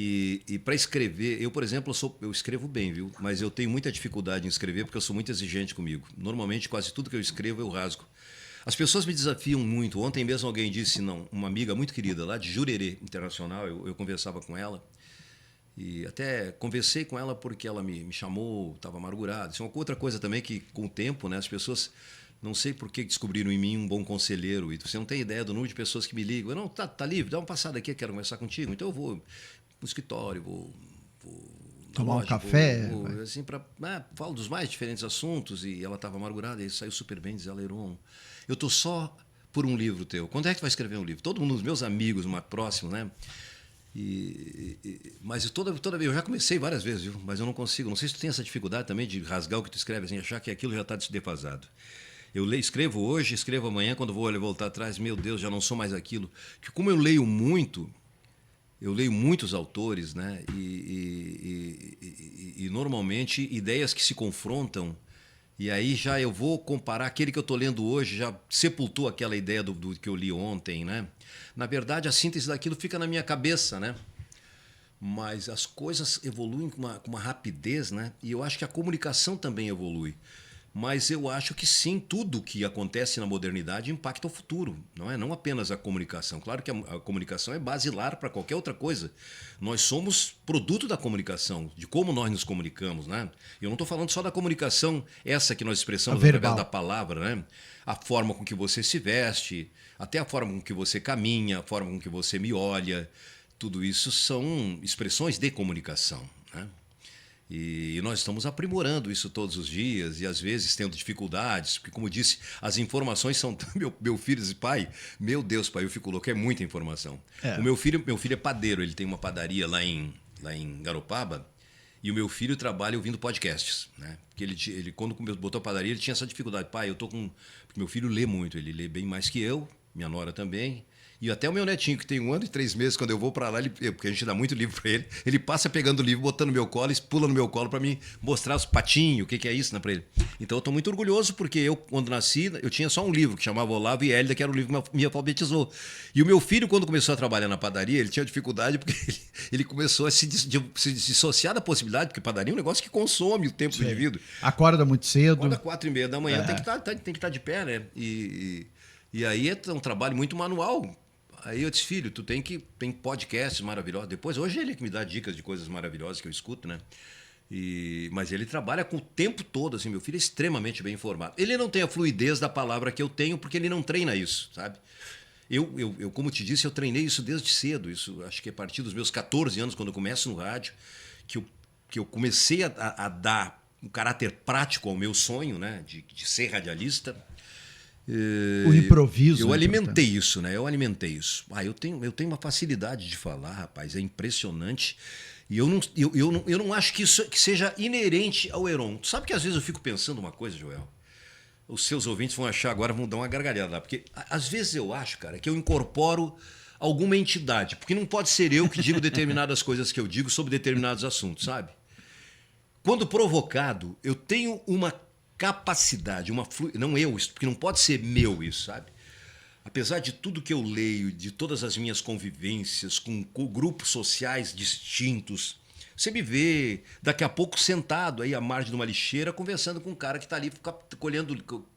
[SPEAKER 2] E para escrever, eu, por exemplo, eu escrevo bem, viu? Mas eu tenho muita dificuldade em escrever porque eu sou muito exigente comigo. Normalmente, quase tudo que eu escrevo, eu rasgo. As pessoas me desafiam muito. Ontem mesmo alguém disse, não, uma amiga muito querida lá de Jurerê Internacional, eu conversava com ela, e até conversei com ela porque ela me chamou, estava amargurada. Isso é uma outra coisa também que, com o tempo, né, as pessoas, não sei por que descobriram em mim um bom conselheiro, e você não tem ideia do número de pessoas que me ligam. Não, tá livre, dá uma passada aqui, eu quero conversar contigo. Então eu vou no escritório, vou
[SPEAKER 1] tomar um café,
[SPEAKER 2] assim, falo dos mais diferentes assuntos, e ela estava amargurada, e saiu super bem, diz ela, Heron, eu tô só por um livro teu. Quando é que tu vai escrever um livro? Todo mundo, os meus amigos mais próximos, né? Mas toda vez, eu já comecei várias vezes, viu? Mas eu não consigo. Não sei se tu tem essa dificuldade também de rasgar o que tu escreve, assim, achar que aquilo já está defasado. Eu escrevo hoje, escrevo amanhã, quando vou voltar atrás, meu Deus, já não sou mais aquilo. Porque como eu leio muitos autores, né? E normalmente ideias que se confrontam, e aí já eu vou comparar aquele que eu estou lendo hoje, já sepultou aquela ideia do que eu li ontem, né? Na verdade, a síntese daquilo fica na minha cabeça, né? Mas as coisas evoluem com uma rapidez, né? E eu acho que a comunicação também evolui. Mas eu acho que sim, tudo que acontece na modernidade impacta o futuro, não é? Não apenas a comunicação. Claro que a comunicação é basilar para qualquer outra coisa. Nós somos produto da comunicação, de como nós nos comunicamos, né? Eu não estou falando só da comunicação, essa que nós expressamos através da palavra, né? A forma com que você se veste, até a forma com que você caminha, a forma com que você me olha, tudo isso são expressões de comunicação, né? E nós estamos aprimorando isso todos os dias e às vezes tendo dificuldades, porque, como eu disse, as informações são... Meu filho diz, pai, meu Deus, pai, eu fico louco, é muita informação. O meu filho é padeiro, ele tem uma padaria lá em Garopaba, e o meu filho trabalha ouvindo podcasts, né? Porque ele quando botou a padaria, ele tinha essa dificuldade. Pai, eu tô com... Porque meu filho lê muito, ele lê bem mais que eu, minha nora também. E até o meu netinho, que tem 1 ano e 3 meses, quando eu vou para lá, porque a gente dá muito livro para ele passa pegando o livro, botando no meu colo, pula no meu colo para me mostrar os patinhos, o que é isso, né, para ele. Então eu estou muito orgulhoso, porque eu, quando nasci, eu tinha só um livro que chamava Olavo e Hélida, que era o livro que me alfabetizou. E o meu filho, quando começou a trabalhar na padaria, ele tinha dificuldade, porque ele começou a se dissociar da possibilidade, porque padaria é um negócio que consome o tempo do indivíduo.
[SPEAKER 1] Acorda muito cedo.
[SPEAKER 2] Acorda 4:30 da manhã, tem que estar de pé, né? E aí é um trabalho muito manual. Aí eu disse, filho, tem podcasts maravilhosos. Depois, hoje ele que me dá dicas de coisas maravilhosas que eu escuto, né? Mas ele trabalha com o tempo todo, assim, meu filho é extremamente bem informado. Ele não tem a fluidez da palavra que eu tenho, porque ele não treina isso, sabe? Eu, como te disse, eu treinei isso desde cedo. Isso, acho que a partir dos meus 14 anos, quando eu começo no rádio, que eu comecei a dar um caráter prático ao meu sonho, né? De ser radialista.
[SPEAKER 1] O improviso.
[SPEAKER 2] Eu alimentei isso, né? Eu alimentei isso. Eu tenho uma facilidade de falar, rapaz, é impressionante. E eu não acho que isso que seja inerente ao Heron. Tu sabe que às vezes eu fico pensando uma coisa, Joel? Os seus ouvintes vão achar agora, vão dar uma gargalhada lá. Porque às vezes eu acho, cara, que eu incorporo alguma entidade. Porque não pode ser eu que digo determinadas coisas que eu digo sobre determinados assuntos, sabe? Quando provocado, eu tenho uma capacidade, não eu, porque não pode ser meu isso, sabe? Apesar de tudo que eu leio, de todas as minhas convivências com grupos sociais distintos, você me vê daqui a pouco sentado aí à margem de uma lixeira conversando com um cara que está ali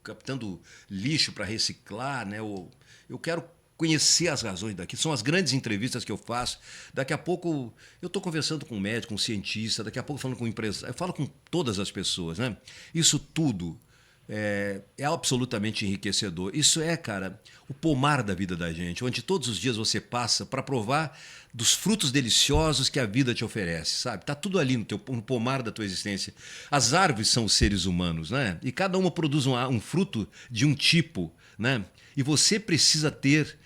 [SPEAKER 2] captando lixo para reciclar, né? Eu quero conhecer as razões daquilo. São as grandes entrevistas que eu faço. Daqui a pouco eu estou conversando com um médico, com um cientista, daqui a pouco falando com um empresário. Eu falo com todas as pessoas, né? Isso tudo é absolutamente enriquecedor. Isso é, cara, o pomar da vida da gente, onde todos os dias você passa para provar dos frutos deliciosos que a vida te oferece, sabe? Tá tudo ali no pomar da tua existência. As árvores são os seres humanos, né? E cada uma produz um fruto de um tipo, né? E você precisa ter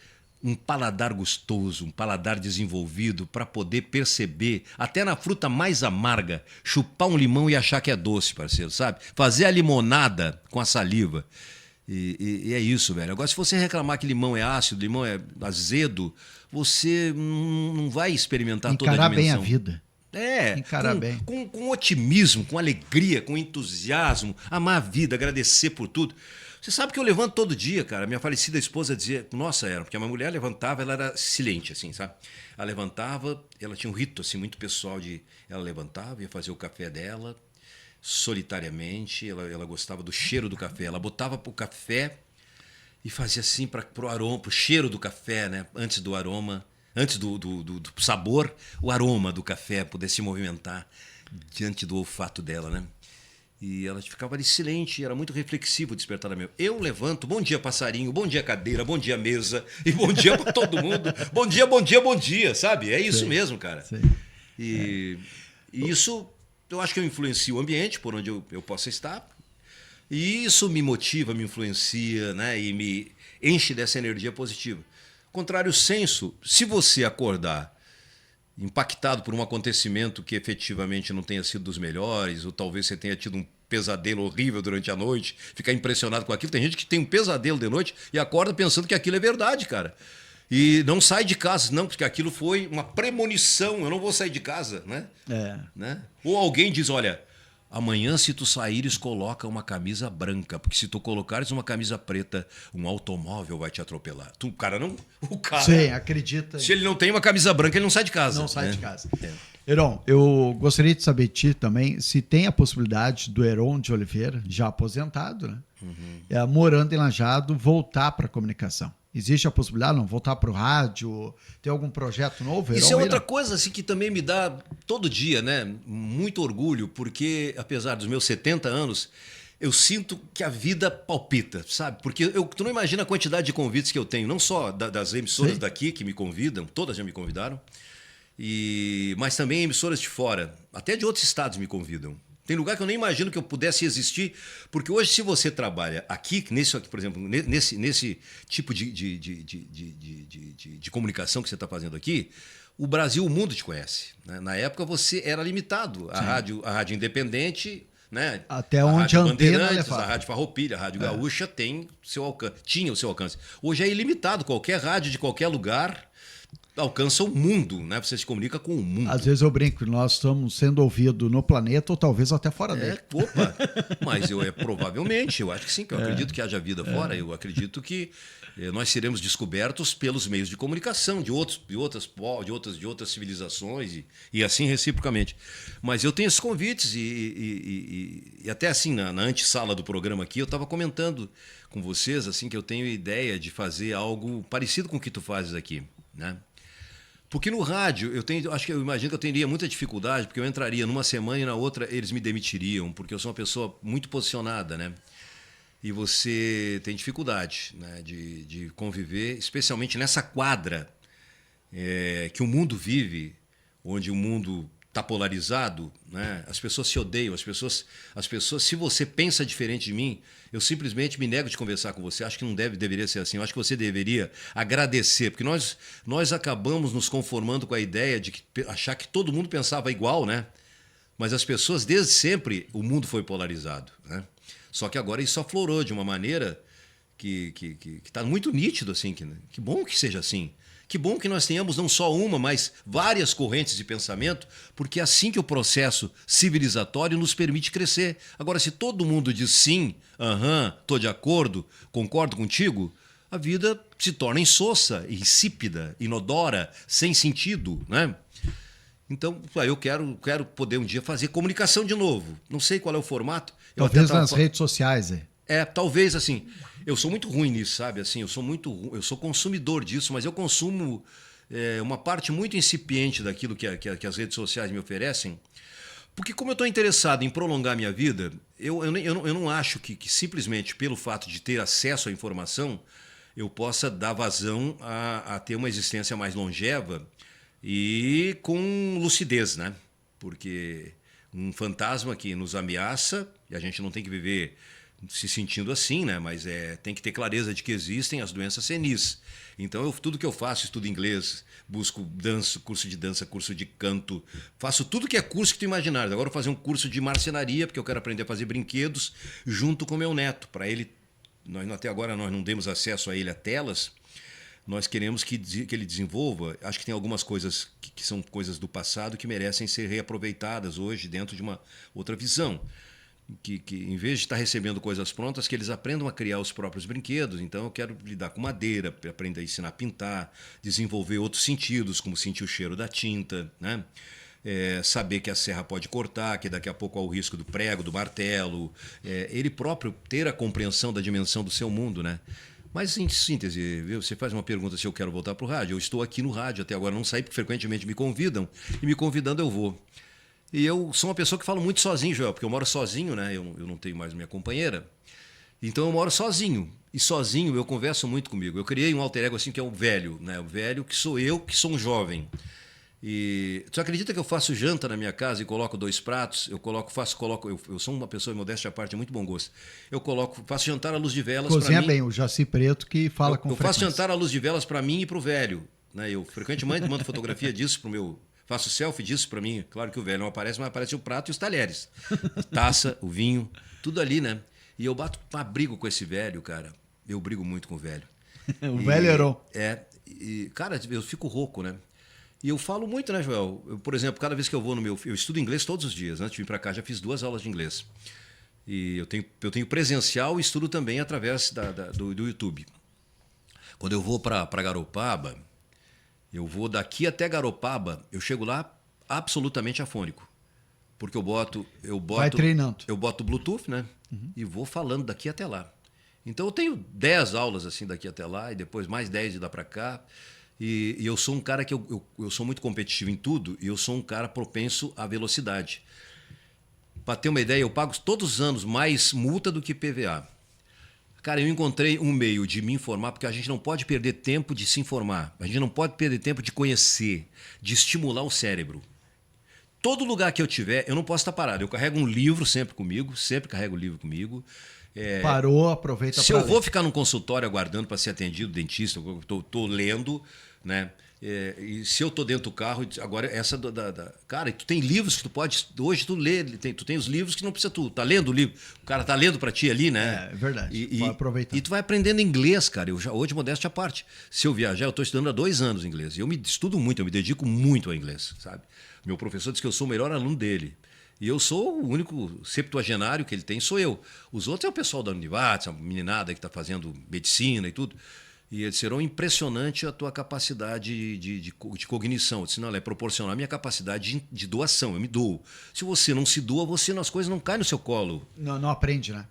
[SPEAKER 2] um paladar gostoso, um paladar desenvolvido para poder perceber, até na fruta mais amarga, chupar um limão e achar que é doce, parceiro, sabe? Fazer a limonada com a saliva. E é isso, velho. Agora, se você reclamar que limão é ácido, limão é azedo, você não vai experimentar toda a dimensão.
[SPEAKER 1] Encarar bem a vida.
[SPEAKER 2] Encarar bem. Com otimismo, com alegria, com entusiasmo, amar a vida, agradecer por tudo. Você sabe que eu levanto todo dia, cara. Minha falecida esposa dizia, nossa, porque a minha mulher levantava, ela era silente, assim, sabe? Ela levantava, ela tinha um rito, assim, muito pessoal ela levantava, ia fazer o café dela, solitariamente, ela gostava do cheiro do café. Ela botava pro café e fazia assim pro aroma, pro cheiro do café, né? Antes do aroma, antes do sabor, o aroma do café poder se movimentar diante do olfato dela, né? E ela ficava ali silente, era muito reflexivo o despertar da minha. Eu levanto, bom dia passarinho, bom dia cadeira, bom dia mesa, e bom dia para todo mundo. Bom dia, bom dia, bom dia, sabe? É isso mesmo, cara. E isso, eu acho que eu influencio o ambiente por onde eu possa estar. E isso me motiva, me influencia, né? E me enche dessa energia positiva. Contrário senso, se você acordar impactado por um acontecimento que efetivamente não tenha sido dos melhores, ou talvez você tenha tido um pesadelo horrível durante a noite, ficar impressionado com aquilo. Tem gente que tem um pesadelo de noite e acorda pensando que aquilo é verdade, cara. E não sai de casa, não, porque aquilo foi uma premonição, eu não vou sair de casa, né? Né? Ou alguém diz, olha, amanhã se tu saíres, coloca uma camisa branca, porque se tu colocares uma camisa preta, um automóvel vai te atropelar. O cara não...
[SPEAKER 1] Sim, acredita.
[SPEAKER 2] Se ele não tem uma camisa branca, ele não sai de casa.
[SPEAKER 1] Não sai de casa. Heron, eu gostaria de saber de ti também se tem a possibilidade do Heron de Oliveira, já aposentado, né? Morando em Lajeado, voltar para a comunicação. Existe a possibilidade, não? Voltar para o rádio? Tem algum projeto novo?
[SPEAKER 2] Isso é outra coisa assim, que também me dá todo dia, né? Muito orgulho, porque apesar dos meus 70 anos, eu sinto que a vida palpita, sabe? Porque tu não imagina a quantidade de convites que eu tenho, não só das emissoras daqui que me convidam, todas já me convidaram, mas também emissoras de fora, até de outros estados me convidam. Tem lugar que eu nem imagino que eu pudesse existir, porque hoje, se você trabalha aqui, por exemplo, nesse tipo de comunicação que você está fazendo aqui, o Brasil, o mundo te conhece, né? Na época você era limitado. A rádio independente, né?
[SPEAKER 1] Até onde a antena
[SPEAKER 2] levava. A Rádio Farroupilha, a Rádio Gaúcha tinha o seu alcance. Hoje é ilimitado, qualquer rádio de qualquer lugar alcança o mundo, né? Você se comunica com o mundo.
[SPEAKER 1] Às vezes eu brinco que nós estamos sendo ouvidos no planeta ou talvez até fora dele.
[SPEAKER 2] Mas provavelmente, eu acho que sim, que eu acredito que haja vida fora, eu acredito que nós seremos descobertos pelos meios de comunicação de outras civilizações e assim reciprocamente. Mas eu tenho esses convites e até assim, na antessala do programa aqui, eu estava comentando com vocês assim que eu tenho ideia de fazer algo parecido com o que tu fazes aqui, né? Porque no rádio, eu imagino que eu teria muita dificuldade, porque eu entraria numa semana e na outra eles me demitiriam, porque eu sou uma pessoa muito posicionada, né? E você tem dificuldade, né, de conviver, especialmente nessa quadra que o mundo vive, onde o mundo está polarizado, né? As pessoas se odeiam, as pessoas, se você pensa diferente de mim, eu simplesmente me nego de conversar com você. Acho que não deveria ser assim. Eu acho que você deveria agradecer, porque nós acabamos nos conformando com a ideia de achar que todo mundo pensava igual, né? Mas as pessoas, desde sempre, o mundo foi polarizado, né? Só que agora isso aflorou de uma maneira que está muito nítido, assim. Que bom que seja assim. Que bom que nós tenhamos não só uma, mas várias correntes de pensamento, porque é assim que o processo civilizatório nos permite crescer. Agora, se todo mundo diz sim, estou de acordo, concordo contigo, a vida se torna insossa, insípida, inodora, sem sentido, né? Então, eu quero poder um dia fazer comunicação de novo. Não sei qual é o formato.
[SPEAKER 1] Talvez nas redes sociais,
[SPEAKER 2] talvez assim. Eu sou muito ruim nisso, sabe? Assim, eu sou consumidor disso, mas eu consumo uma parte muito incipiente daquilo que as redes sociais me oferecem, Porque como eu estou interessado em prolongar a minha vida, eu não acho que simplesmente pelo fato de ter acesso à informação, eu possa dar vazão a ter uma existência mais longeva e com lucidez, né? Porque um fantasma que nos ameaça, e a gente não tem que viver se sentindo assim, né? Mas tem que ter clareza de que existem as doenças senis. Então, tudo que eu faço, estudo inglês, busco dança, curso de dança, curso de canto, faço tudo que é curso que tu imaginar. Agora eu vou fazer um curso de marcenaria, porque eu quero aprender a fazer brinquedos junto com meu neto. Para ele, até agora nós não demos acesso a ele a telas, nós queremos que ele desenvolva. Acho que tem algumas coisas que são coisas do passado que merecem ser reaproveitadas hoje dentro de uma outra visão. Que em vez de estar recebendo coisas prontas, que eles aprendam a criar os próprios brinquedos. Então eu quero lidar com madeira, aprender a ensinar a pintar, desenvolver outros sentidos, como sentir o cheiro da tinta, né? Saber que a serra pode cortar, que daqui a pouco há o risco do prego, do martelo. Ele próprio ter a compreensão da dimensão do seu mundo, né? Mas, em síntese, viu? Você faz uma pergunta se eu quero voltar para o rádio. Eu estou aqui no rádio até agora, não saí porque frequentemente me convidam, e me convidando eu vou. E eu sou uma pessoa que falo muito sozinho, Joel, porque eu moro sozinho, né? Eu não tenho mais minha companheira. Então eu moro sozinho. E sozinho eu converso muito comigo. Eu criei um alter ego assim que é o velho, né? O velho que sou eu, que sou um jovem. E tu acredita que eu faço janta na minha casa e coloco 2 pratos? Eu sou uma pessoa, modéstia à parte, de muito bom gosto. Faço jantar à luz de velas para mim.
[SPEAKER 1] Cozinha bem, o Jaci Preto que fala com
[SPEAKER 2] Eu faço
[SPEAKER 1] frequência.
[SPEAKER 2] jantar à luz de velas para mim e para o velho, né? Eu frequentemente mando fotografia disso pro meu. Faço selfie disso para mim. Claro que o velho não aparece, mas aparece o prato e os talheres. A taça, o vinho, tudo ali, né? E eu brigo com esse velho, cara. Eu brigo muito com o velho.
[SPEAKER 1] O velho Heron.
[SPEAKER 2] Cara, eu fico rouco, né? E eu falo muito, né, Joel? Por exemplo, cada vez que eu vou eu estudo inglês todos os dias. Antes de vir para cá, já fiz 2 aulas de inglês. E eu tenho presencial e estudo também através do YouTube. Quando eu vou para Garopaba, eu vou daqui até Garopaba, eu chego lá absolutamente afônico. Porque eu boto
[SPEAKER 1] Vai treinando.
[SPEAKER 2] Eu boto Bluetooth, né? E vou falando daqui até lá. Então eu tenho 10 aulas assim daqui até lá, e depois mais 10 de lá para cá. E eu sou um cara que eu sou muito competitivo em tudo, e eu sou um cara propenso à velocidade. Para ter uma ideia, eu pago todos os anos mais multa do que PVA. Cara, eu encontrei um meio de me informar, porque a gente não pode perder tempo de se informar. A gente não pode perder tempo de conhecer, de estimular o cérebro. Todo lugar que eu tiver, eu não posso estar parado. Eu carrego um livro sempre comigo, sempre carrego o livro comigo.
[SPEAKER 1] Parou, aproveita para
[SPEAKER 2] Se eu vou ficar num consultório aguardando para ser atendido, dentista, eu estou lendo, né? E se eu estou dentro do carro, agora essa cara, tu tem livros que tu pode, hoje tu lê, tu tem os livros que não precisa tu tá lendo o livro, o cara tá lendo para ti ali, né?
[SPEAKER 1] É verdade. Vai aproveitar.
[SPEAKER 2] E tu vai aprendendo inglês, cara. Hoje, modéstia à parte, se eu viajar, eu estou estudando há 2 anos inglês. Eu me estudo muito, eu me dedico muito ao inglês, sabe? Meu professor diz que eu sou o melhor aluno dele. E eu sou o único septuagenário que ele tem, sou eu. Os outros é o pessoal da Univates, a meninada que está fazendo medicina e tudo. E eles serão impressionante a tua capacidade de cognição. Eu disse, não, ela é proporcional à minha capacidade de doação, eu me dou. Se você não se doa, as coisas não caem no seu colo.
[SPEAKER 1] Não aprende, né?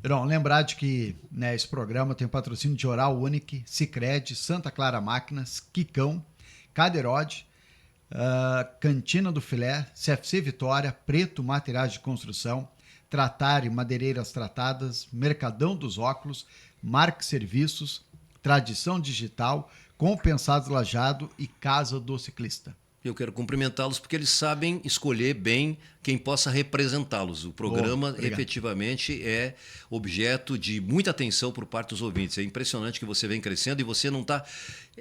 [SPEAKER 1] Heron, lembrar de que, né, esse programa tem o patrocínio de Oral Unique, Sicredi, Santa Clara Máquinas, Quicão, Caderode, Cantina do Filé, CFC Vitória, Preto Materiais de Construção, Tratari Madeireiras Tratadas, Mercadão dos Óculos, Marque Serviços, Tradição Digital, Compensados Lajado e Casa do Ciclista.
[SPEAKER 2] Eu quero cumprimentá-los porque eles sabem escolher bem quem possa representá-los. O programa efetivamente é objeto de muita atenção por parte dos ouvintes. É impressionante que você vem crescendo e você não está...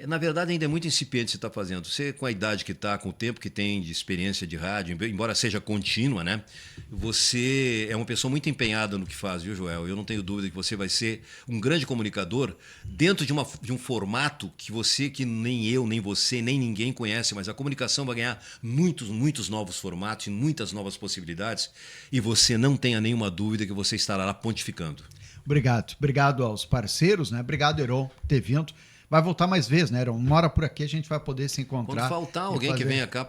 [SPEAKER 2] Na verdade, ainda é muito incipiente o que você está fazendo. Você, com a idade que está, com o tempo que tem de experiência de rádio, embora seja contínua, né? Você é uma pessoa muito empenhada no que faz, viu, Joel? Eu não tenho dúvida que você vai ser um grande comunicador dentro de um formato que nem eu, nem você, nem ninguém conhece, mas a comunicação vai ganhar muitos novos formatos e muitas novas possibilidades, e você não tenha nenhuma dúvida que você estará lá pontificando.
[SPEAKER 1] Obrigado aos parceiros, né? Obrigado, Heron, por ter vindo. Vai voltar mais vezes, né, Heron? Uma hora por aqui a gente vai poder se encontrar.
[SPEAKER 2] Quando faltar alguém que venha cá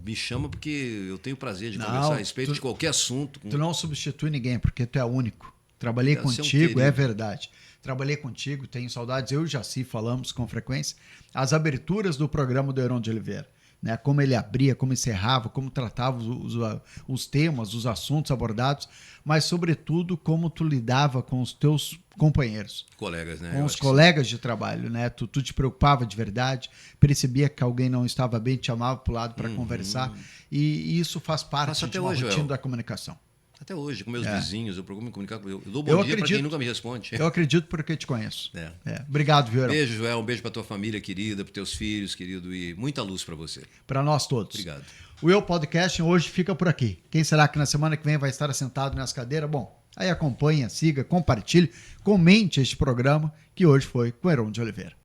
[SPEAKER 2] me chama, porque eu tenho prazer de conversar a respeito de qualquer assunto.
[SPEAKER 1] Tu não substitui ninguém, porque tu é único. Trabalhei contigo, é verdade. Trabalhei contigo, tenho saudades. Eu e o Jaci falamos com frequência. As aberturas do programa do Heron de Oliveira. né? Como ele abria, como encerrava, como tratava os temas, os assuntos abordados, mas, sobretudo, como tu lidava com os teus companheiros.
[SPEAKER 2] Colegas, né?
[SPEAKER 1] Com os colegas de trabalho, né? Tu te preocupava de verdade, percebia que alguém não estava bem, te chamava para o lado para conversar, e isso faz parte de uma rotina da comunicação.
[SPEAKER 2] Até hoje, com meus vizinhos, eu procuro me comunicar. Eu dou bom dia para quem nunca me responde.
[SPEAKER 1] Eu acredito porque te conheço. Obrigado, viu, Heron?
[SPEAKER 2] Beijo, Joel. Um beijo para tua família querida, para teus filhos, querido, e muita luz para você.
[SPEAKER 1] Para nós todos.
[SPEAKER 2] Obrigado.
[SPEAKER 1] O Eu Podcast hoje fica por aqui. Quem será que na semana que vem vai estar assentado nessa cadeira? Bom, aí acompanha, siga, compartilhe, comente este programa que hoje foi com Heron de Oliveira.